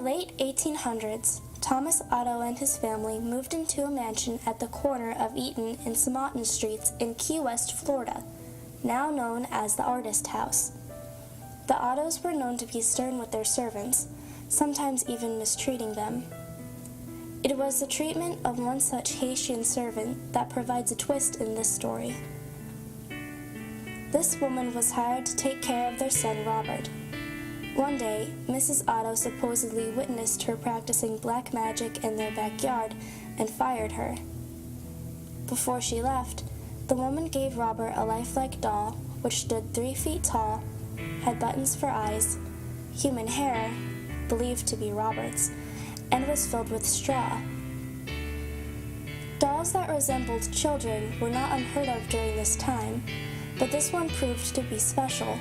late 1800s, Thomas Otto and his family moved into a mansion at the corner of Eaton and Somoton Streets in Key West, Florida, now known as the Artist House. The Ottos were known to be stern with their servants, sometimes even mistreating them. It was the treatment of one such Haitian servant that provides a twist in this story. This woman was hired to take care of their son Robert. One day, Mrs. Otto supposedly witnessed her practicing black magic in their backyard and fired her. Before she left, the woman gave Robert a lifelike doll which stood 3 feet tall, had buttons for eyes, human hair, believed to be Robert's, and was filled with straw. Dolls that resembled children were not unheard of during this time, but this one proved to be special.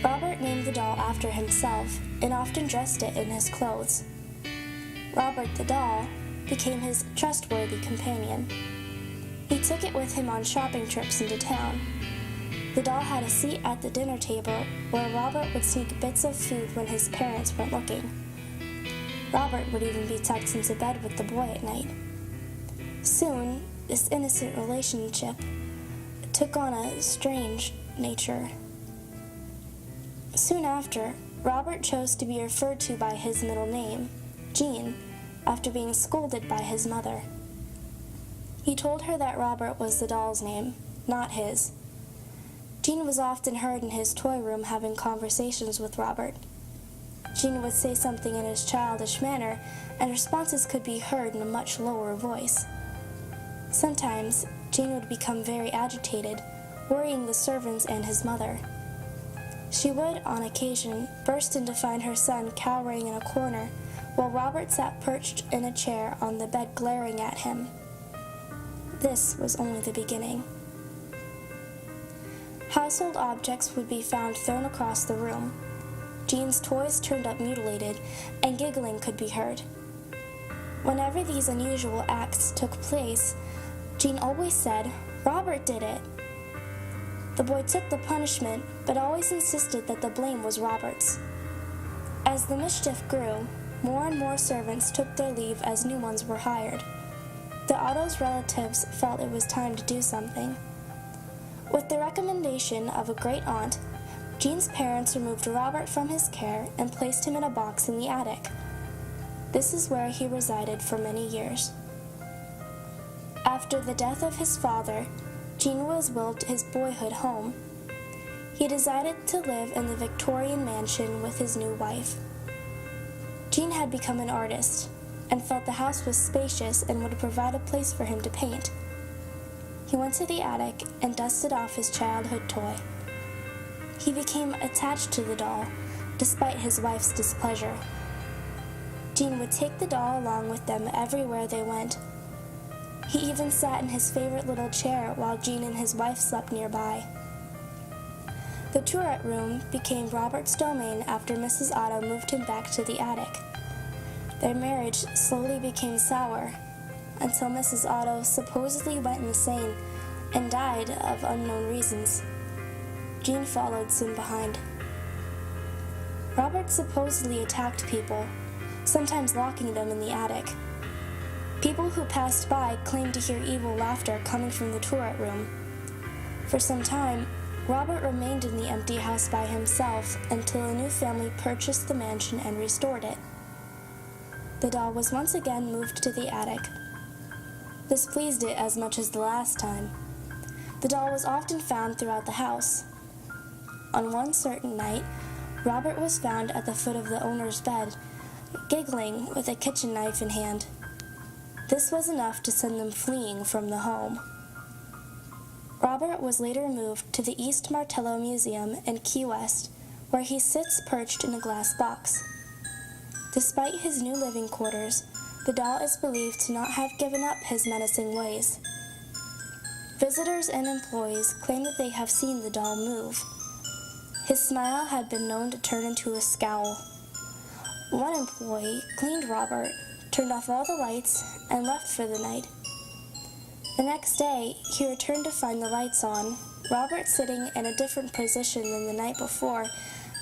Robert named the doll after himself and often dressed it in his clothes. Robert the doll became his trustworthy companion. He took it with him on shopping trips into town. The doll had a seat at the dinner table where Robert would sneak bits of food when his parents weren't looking. Robert would even be tucked into bed with the boy at night. Soon, this innocent relationship took on a strange nature. Soon after, Robert chose to be referred to by his middle name, Jean, after being scolded by his mother. He told her that Robert was the doll's name, not his. Jean was often heard in his toy room having conversations with Robert. Jean would say something in his childish manner, and responses could be heard in a much lower voice. Sometimes, Jean would become very agitated, worrying the servants and his mother. She would, on occasion, burst in to find her son cowering in a corner, while Robert sat perched in a chair on the bed glaring at him. This was only the beginning. Household objects would be found thrown across the room. Jean's toys turned up mutilated, and giggling could be heard. Whenever these unusual acts took place, Jean always said, "Robert did it." The boy took the punishment, but always insisted that the blame was Robert's. As the mischief grew, more and more servants took their leave as new ones were hired. The Otto's relatives felt it was time to do something. With the recommendation of a great aunt, Jean's parents removed Robert from his care and placed him in a box in the attic. This is where he resided for many years. After the death of his father, Jean was willed his boyhood home. He decided to live in the Victorian mansion with his new wife. Jean had become an artist and felt the house was spacious and would provide a place for him to paint. He went to the attic and dusted off his childhood toy. He became attached to the doll, despite his wife's displeasure. Jean would take the doll along with them everywhere they went. He even sat in his favorite little chair while Jean and his wife slept nearby. The turret room became Robert's domain after Mrs. Otto moved him back to the attic. Their marriage slowly became sour, until Mrs. Otto supposedly went insane and died of unknown reasons. Jean followed soon behind. Robert supposedly attacked people, sometimes locking them in the attic. People who passed by claimed to hear evil laughter coming from the turret room. For some time, Robert remained in the empty house by himself until a new family purchased the mansion and restored it. The doll was once again moved to the attic. This pleased it as much as the last time. The doll was often found throughout the house. On one certain night, Robert was found at the foot of the owner's bed, giggling with a kitchen knife in hand. This was enough to send them fleeing from the home. Robert was later moved to the East Martello Museum in Key West, where he sits perched in a glass box. Despite his new living quarters, the doll is believed to not have given up his menacing ways. Visitors and employees claim that they have seen the doll move. His smile had been known to turn into a scowl. One employee cleaned Robert, turned off all the lights, and left for the night. The next day, he returned to find the lights on, Robert sitting in a different position than the night before,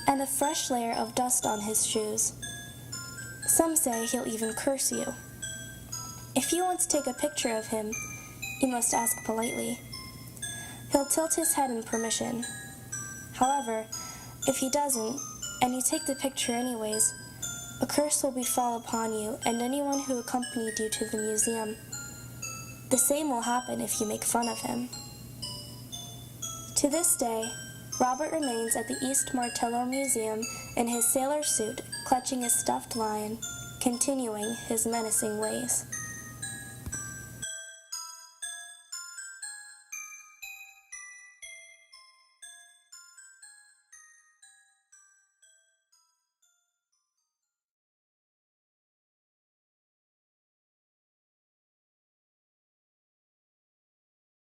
and a fresh layer of dust on his shoes. Some say he'll even curse you. If you want to take a picture of him, you must ask politely. He'll tilt his head in permission. However, if he doesn't, and you take the picture anyways, a curse will befall upon you and anyone who accompanied you to the museum. The same will happen if you make fun of him. To this day, Robert remains at the East Martello Museum in his sailor suit, clutching a stuffed lion, continuing his menacing ways.